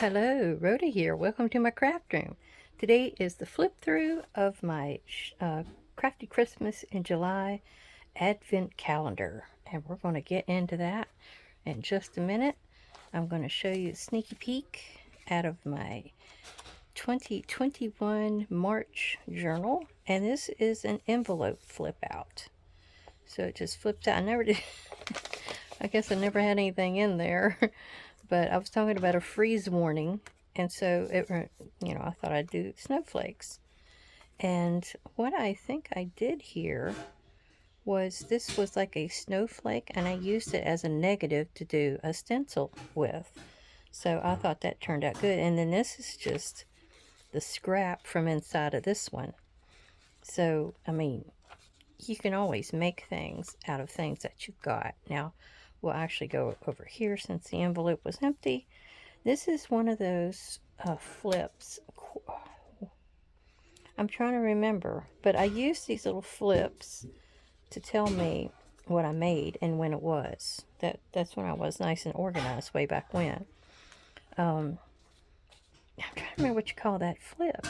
Hello, Rhoda here. Welcome to my craft room. Today is the flip through of my Crafty Christmas in July Advent calendar, and we're going to get into that in just a minute. I'm going to show you a sneaky peek out of my 2021 March journal, and this is an envelope flip out. So it just flips out. I never did. I guess I never had anything in there. But I was talking about a freeze warning, and so I thought I'd do snowflakes. And what I think I did here was this was like a snowflake, and I used it as a negative to do a stencil with. So I thought that turned out good. And then this is just the scrap from inside of this one. So, I mean, you can always make things out of things that you've got. Now, we'll actually go over here since the envelope was empty. This is one of those flips. I'm trying to remember, but I used these little flips to tell me what I made and when it was. That's when I was nice and organized way back when. I'm trying to remember what you call that flip.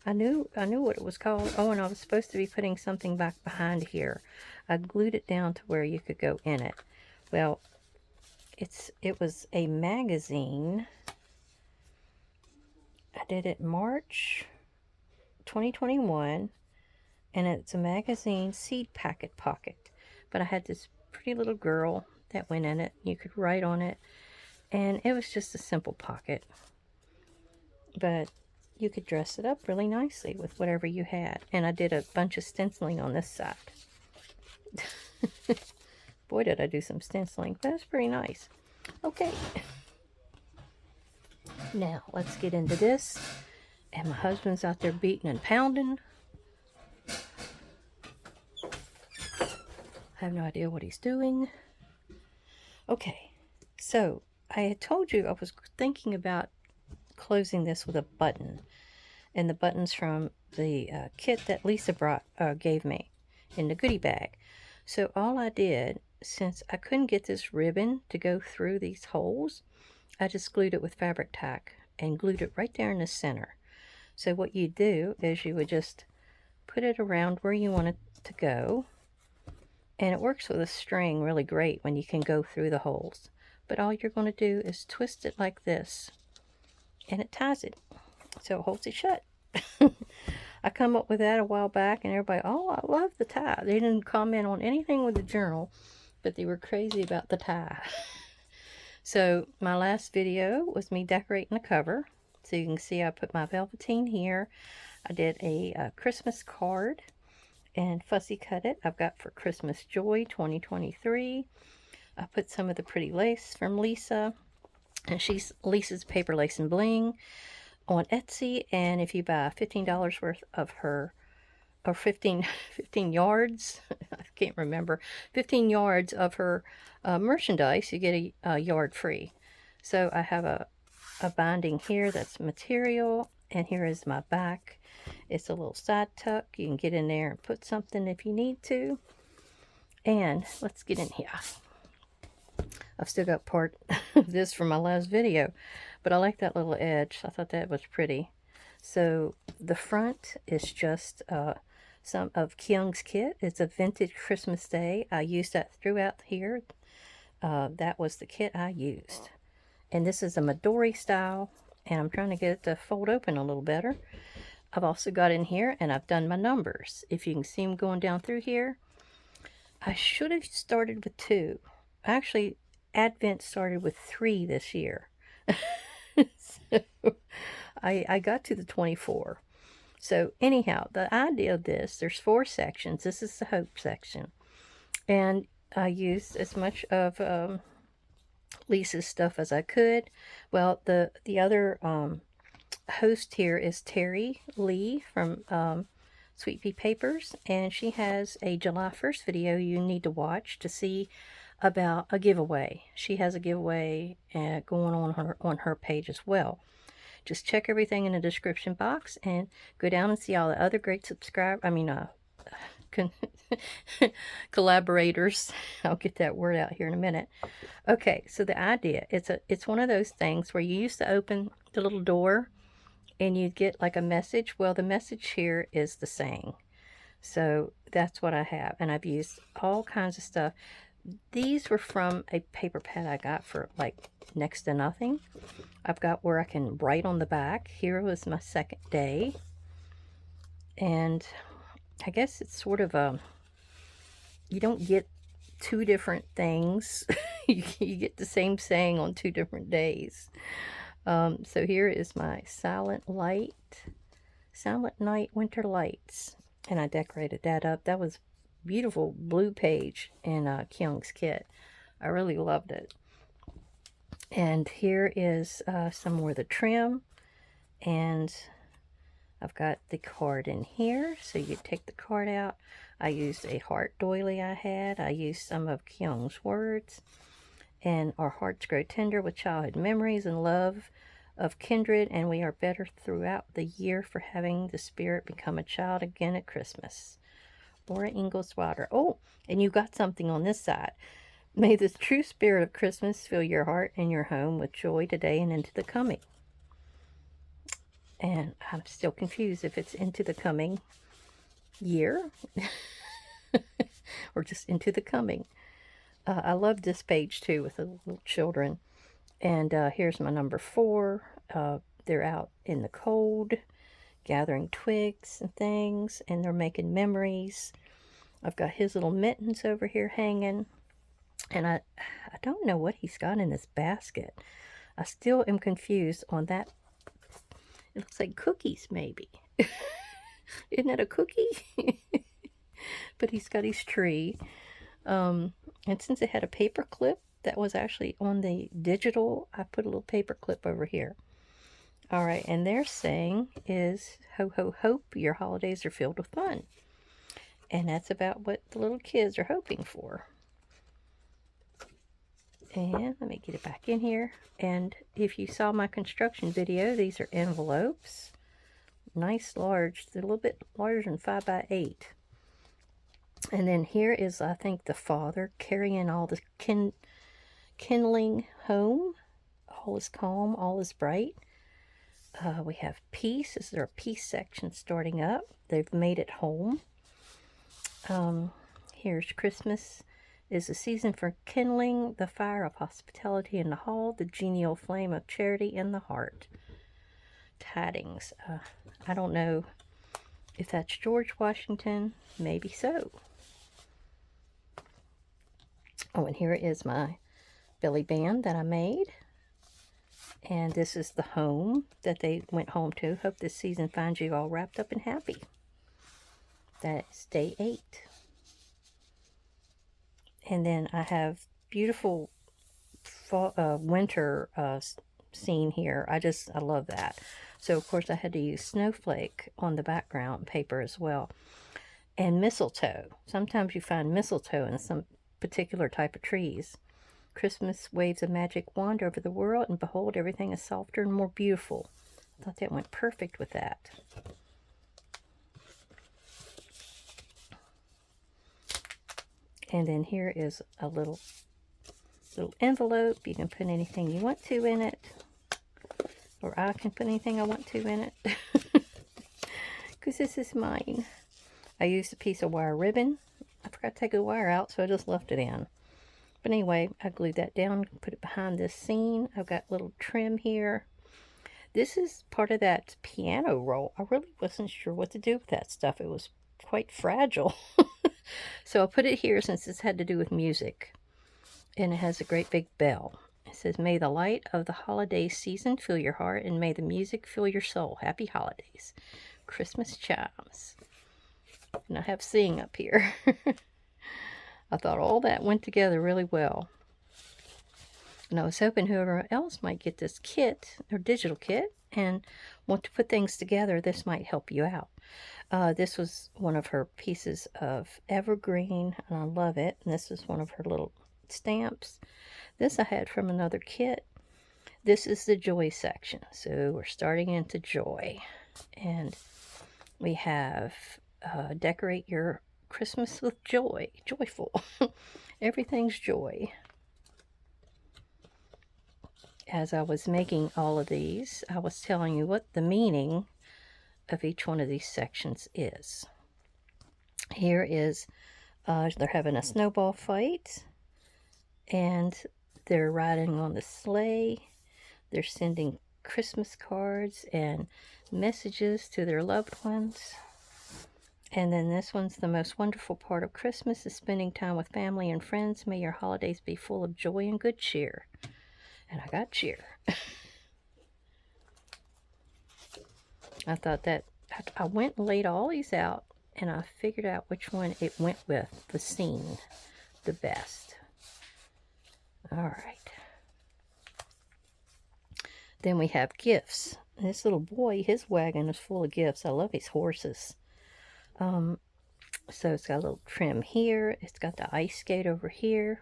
I knew what it was called. Oh, and I was supposed to be putting something back behind here. I glued it down to where you could go in it. Well, it was a magazine. I did it March 2021, and it's a magazine seed packet pocket. But I had this pretty little girl that went in it. You could write on it, and it was just a simple pocket. But you could dress it up really nicely with whatever you had. And I did a bunch of stenciling on this side. Boy, did I do some stenciling. That was pretty nice. Okay. Now, let's get into this. And my husband's out there beating and pounding. I have no idea what he's doing. Okay. So, I had told you I was thinking about closing this with a button. And the button's from the kit that Lisa gave me in the goodie bag. So all I did, since I couldn't get this ribbon to go through these holes, I just glued it with fabric tack and glued it right there in the center. So what you do is you would just put it around where you want it to go. And it works with a string really great when you can go through the holes. But all you're going to do is twist it like this. And it ties it. So it holds it shut. I come up with that a while back, and everybody, oh, I love the tie. They didn't comment on anything with the journal, but they were crazy about the tie. So my last video was me decorating the cover. So you can see I put my velveteen here. I did a Christmas card and fussy cut it. I've got for Christmas Joy 2023. I put some of the pretty lace from Lisa. And she's Lisa's Paper Lace and Bling on Etsy, and if you buy $15 worth of her, or 15 yards, I can't remember, 15 yards of her merchandise, you get a yard free. So I have a binding here that's material, and here is my back. It's a little side tuck. You can get in there and put something if you need to. And let's get in here. I've still got part of this from my last video, but I like that little edge. I thought that was pretty. So the front is just some of Kyung's kit. It's a vintage Christmas Day. I used that throughout here. That was the kit I used. And this is a Midori style, and I'm trying to get it to fold open a little better. I've also got in here, and I've done my numbers. If you can see them going down through here. I should have started with 2. Actually, Advent started with 3 this year. So I got to the 24. So anyhow, the idea of this, there's 4 sections. This is the hope section. And I used as much of Lisa's stuff as I could. Well, the other host here is Terry Lee from Sweet Pea Papers. And she has a July 1st video you need to watch to see about a giveaway. She has a giveaway going on her page as well. Just check everything in the description box and go down and see all the other great collaborators. I'll get that word out here in a minute. Okay, so the idea, it's one of those things where you used to open the little door and you get like a message. Well, the message here is the saying. So that's what I have, and I've used all kinds of stuff. These were from a paper pad I got for like next to nothing. I've got where I can write on the back. Here was my second day, and I guess it's sort of a, you don't get two different things. You get the same saying on two different days. So here is my Silent Night Winter Lights. And I decorated that up. That was beautiful blue page in Kyung's kit. I really loved it. And here is some more of the trim. And I've got the card in here. So you take the card out. I used a heart doily I had. I used some of Kyung's words. And our hearts grow tender with childhood memories and love of kindred, and we are better throughout the year for having the spirit become a child again at Christmas. Laura Ingalls Wilder. Oh, and you got something on this side. May the true spirit of Christmas fill your heart and your home with joy today and into the coming. And I'm still confused if it's into the coming year or just into the coming. I love this page too with the little children. And here's my number 4. They're out in the cold, gathering twigs and things, and they're making memories. I've got his little mittens over here hanging. And I don't know what he's got in his basket. I still am confused on that. It looks like cookies, maybe. Isn't that a cookie? But he's got his tree. And since it had a paper clip, that was actually on the digital, I put a little paper clip over here. All right, and their saying is, ho, ho, hope, your holidays are filled with fun. And that's about what the little kids are hoping for. And let me get it back in here. And if you saw my construction video, these are envelopes. Nice large, they're a little bit larger than 5x8. And then here is, I think, the father carrying all the kindling home. All is calm, all is bright. We have peace. This is our peace section starting up. They've made it home. Here's Christmas is a season for kindling the fire of hospitality in the hall, the genial flame of charity in the heart. Tidings. I don't know if that's George Washington. Maybe so. Oh, and here is my belly band that I made. And this is the home that they went home to. Hope this season finds you all wrapped up and happy. That's day 8. And then I have beautiful fall, winter scene here. I love that. So, of course, I had to use snowflake on the background paper as well. And mistletoe. Sometimes you find mistletoe in some particular type of trees. Christmas waves a magic wand over the world, and behold, everything is softer and more beautiful. I thought that went perfect with that. And then here is a little envelope. You can put anything you want to in it. Or I can put anything I want to in it. Because this is mine. I used a piece of wire ribbon. I forgot to take the wire out, so I just left it in. But anyway, I glued that down, put it behind this scene. I've got little trim here. This is part of that piano roll. I really wasn't sure what to do with that stuff. It was quite fragile. So I put it here since this had to do with music. And it has a great big bell. It says, may the light of the holiday season fill your heart, and may the music fill your soul. Happy holidays. Christmas chimes. And I have sing up here. I thought all that went together really well. And I was hoping whoever else might get this kit, or digital kit, and want to put things together, this might help you out. This was one of her pieces of evergreen, and I love it. And this is one of her little stamps. This I had from another kit. This is the joy section. So we're starting into joy. And we have decorate your Christmas with joy, joyful. Everything's joy. As I was making all of these, I was telling you what the meaning of each one of these sections is. Here is, they're having a snowball fight, and they're riding on the sleigh. They're sending Christmas cards and messages to their loved ones. And then this one's the most wonderful part of Christmas is spending time with family and friends. May your holidays be full of joy and good cheer. And I got cheer. I thought that I went and laid all these out, and I figured out which one it went with the scene the best. All right. Then we have gifts. And this little boy, his wagon is full of gifts. I love his horses. So it's got a little trim here. It's got the ice skate over here.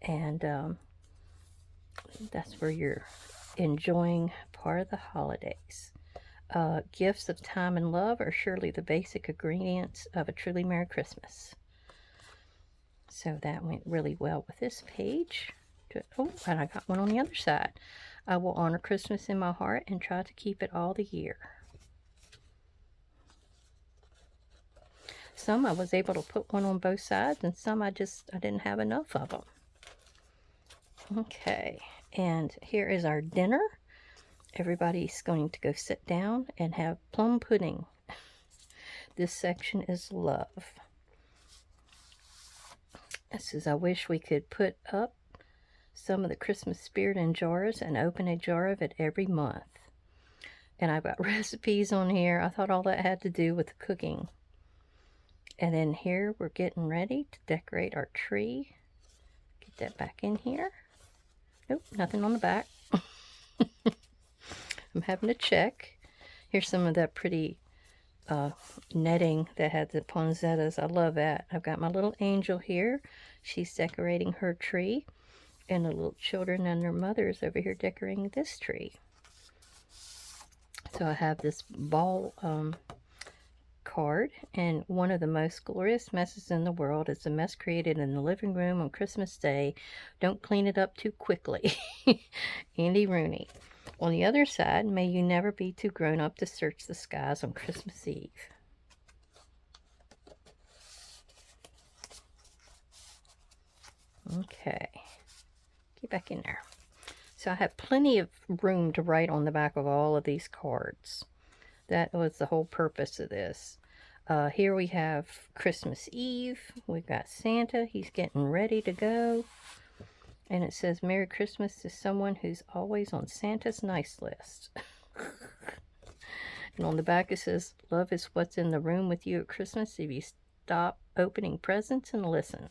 And that's where you're enjoying part of the holidays. Gifts of time and love are surely the basic ingredients of a truly Merry Christmas. So that went really well with this page. Oh, and I got one on the other side. I will honor Christmas in my heart and try to keep it all the year. Some I was able to put one on both sides, and some I didn't have enough of them. Okay, and here is our dinner. Everybody's going to go sit down and have plum pudding. This section is love. It says, I wish we could put up some of the Christmas spirit in jars and open a jar of it every month. And I've got recipes on here. I thought all that had to do with cooking. And then here we're getting ready to decorate our tree. Get that back in here. Nope, nothing on the back. I'm having to check. Here's some of that pretty netting that had the poinsettias. I love that. I've got my little angel here. She's decorating her tree. And the little children and their mothers over here decorating this tree. So I have this ball card. And one of the most glorious messes in the world is the mess created in the living room on Christmas Day. Don't clean it up too quickly. Andy Rooney. On the other side, may you never be too grown up to search the skies on Christmas Eve. Okay. Get back in there. So I have plenty of room to write on the back of all of these cards. That was the whole purpose of this. Here we have Christmas Eve. We've got Santa. He's getting ready to go. And it says, Merry Christmas to someone who's always on Santa's nice list. And on the back it says, love is what's in the room with you at Christmas if you stop opening presents and listen.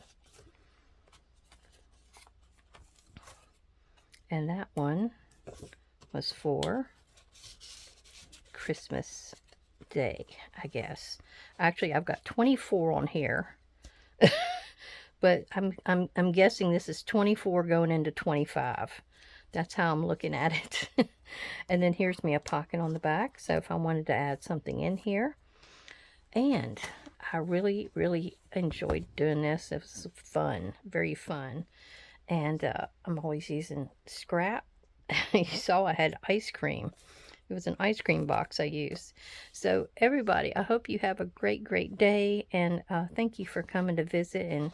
And that one was for Christmas Day, I guess. Actually, I've got 24 on here. But I'm guessing this is 24 going into 25. That's how I'm looking at it. And then here's me a pocket on the back. So if I wanted to add something in here. And I really, really enjoyed doing this. It was fun. Very fun. And I'm always using scrap. You saw I had ice cream. It was an ice cream box I used. So everybody, I hope you have a great, great day. And thank you for coming to visit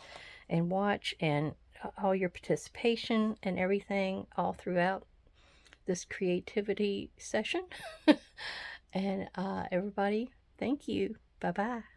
and watch, and all your participation and everything all throughout this creativity session. And everybody, thank you. Bye-bye.